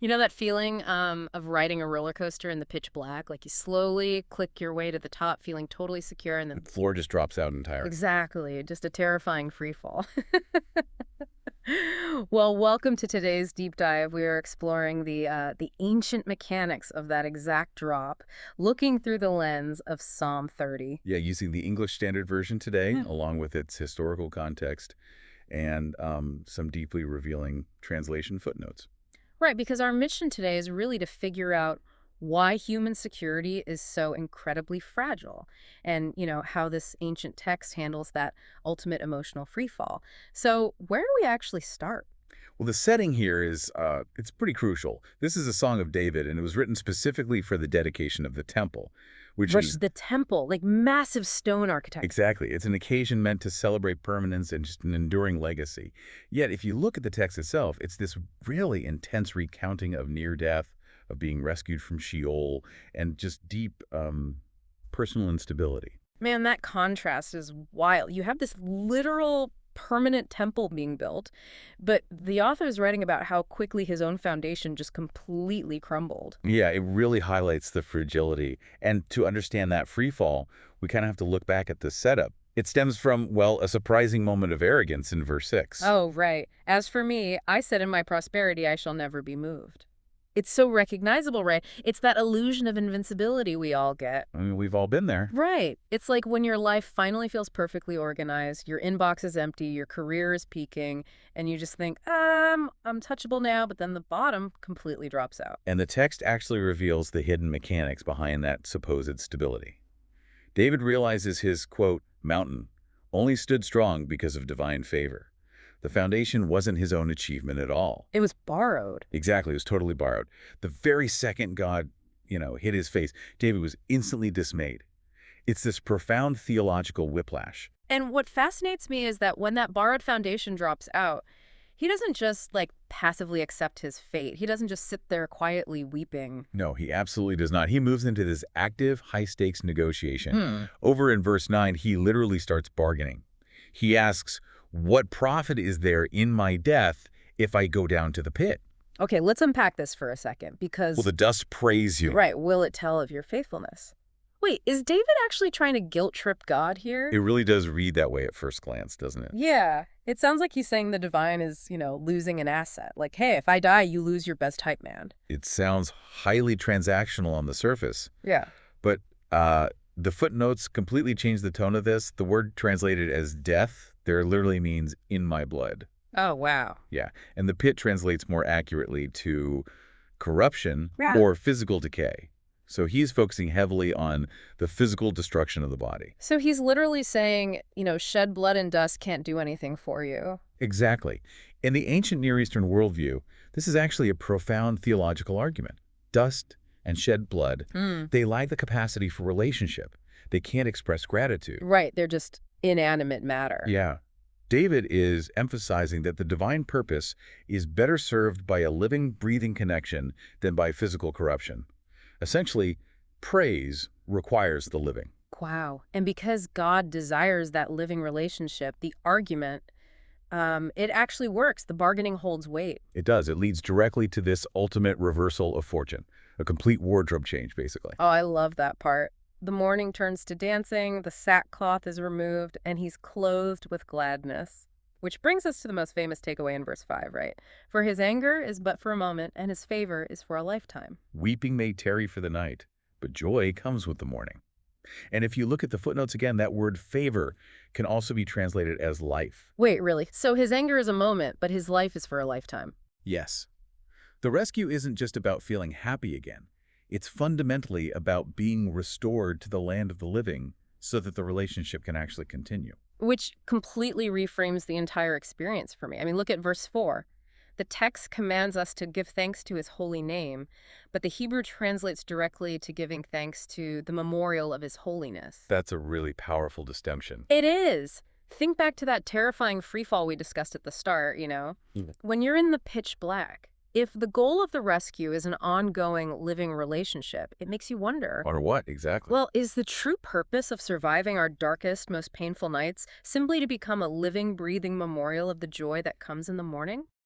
You know that feeling of riding a roller coaster in the pitch black? Like you slowly click your way to the top, feeling totally secure, and The then floor just drops out entirely. exactly, just a terrifying free fall. Well, welcome to today's deep dive. We are exploring the ancient mechanics of that exact drop, looking through the lens of Psalm 30. Yeah, using the English Standard Version today, along with its historical context and some deeply revealing translation footnotes. Right, because our mission today is really to figure out why human security is so incredibly fragile and, how this ancient text handles that ultimate emotional freefall. So, where do we actually start? Well, the setting here is, it's pretty crucial. This is a Song of David, and it was written specifically for the dedication of the temple, which Right, is the temple, like massive stone architecture. exactly. It's an occasion meant to celebrate permanence and just an enduring legacy. Yet, if you look at the text itself, it's this really intense recounting of near death, of being rescued from Sheol, and just deep personal instability. Man, that contrast is wild. You have this literal permanent temple being built, but the author is writing about how quickly his own foundation just completely crumbled. Yeah, it really highlights the fragility. And to understand that free fall, we kind of have to look back at the setup. It stems from, well, a surprising moment of arrogance in verse 6. Oh, right. As for me, I said in my prosperity I shall never be moved. It's so recognizable, right? It's that illusion of invincibility we all get. I mean, we've all been there. Right. It's like when your life finally feels perfectly organized, your inbox is empty, your career is peaking, and you just think, I'm touchable now, but then the bottom completely drops out. And the text actually reveals the hidden mechanics behind that supposed stability. David realizes his, quote, mountain only stood strong because of divine favor. The foundation wasn't his own achievement at all. It was borrowed. Exactly, it was totally borrowed. The very second God, hit his face, David was instantly dismayed. It's this profound theological whiplash. And what fascinates me is that when that borrowed foundation drops out, he doesn't just like passively accept his fate. He doesn't just sit there quietly weeping. No, he absolutely does not. He moves into this active, high-stakes negotiation. Hmm. Over in verse 9, he literally starts bargaining. He asks, what profit is there in my death if I go down to the pit? Okay, let's unpack this for a second because, Will the dust praise you? right, will it tell of your faithfulness? Wait, is David actually trying to guilt trip God here? It really does read that way at first glance, doesn't it? Yeah, it sounds like he's saying the divine is, losing an asset. Like, hey, if I die, you lose your best hype man. It sounds highly transactional on the surface, Yeah. but the footnotes completely change the tone of this. The word translated as death there literally means in my blood. Oh, wow. Yeah, and the pit translates more accurately to corruption Yeah. or physical decay. So he's focusing heavily on the physical destruction of the body. So he's literally saying, shed blood and dust can't do anything for you. Exactly. In the ancient Near Eastern worldview, this is actually a profound theological argument. Dust and shed blood, Hmm. they lack the capacity for relationship. They can't express gratitude. Right, they're just inanimate matter. Yeah. David is emphasizing that the divine purpose is better served by a living, breathing connection than by physical corruption. Essentially, praise requires the living. Wow. And because God desires that living relationship, the argument, it actually works. The bargaining holds weight. It does. It leads directly to this ultimate reversal of fortune, a complete wardrobe change, basically. Oh, I love that part. The mourning turns to dancing, the sackcloth is removed, and he's clothed with gladness. Which brings us to the most famous takeaway in verse 5, right? For his anger is but for a moment, and his favor is for a lifetime. Weeping may tarry for the night, but joy comes with the morning. And if you look at the footnotes again, that word favor can also be translated as life. Wait, really? So his anger is a moment, but his life is for a lifetime. Yes. The rescue isn't just about feeling happy again. It's fundamentally about being restored to the land of the living so that the relationship can actually continue. Which completely reframes the entire experience for me. I mean, look at verse 4. The text commands us to give thanks to his holy name, but the Hebrew translates directly to giving thanks to the memorial of his holiness. That's a really powerful distinction. It is. Think back to that terrifying freefall we discussed at the start, When you're in the pitch black, if the goal of the rescue is an ongoing living relationship, it makes you wonder, Or what, exactly? well, is the true purpose of surviving our darkest, most painful nights simply to become a living, breathing memorial of the joy that comes in the morning?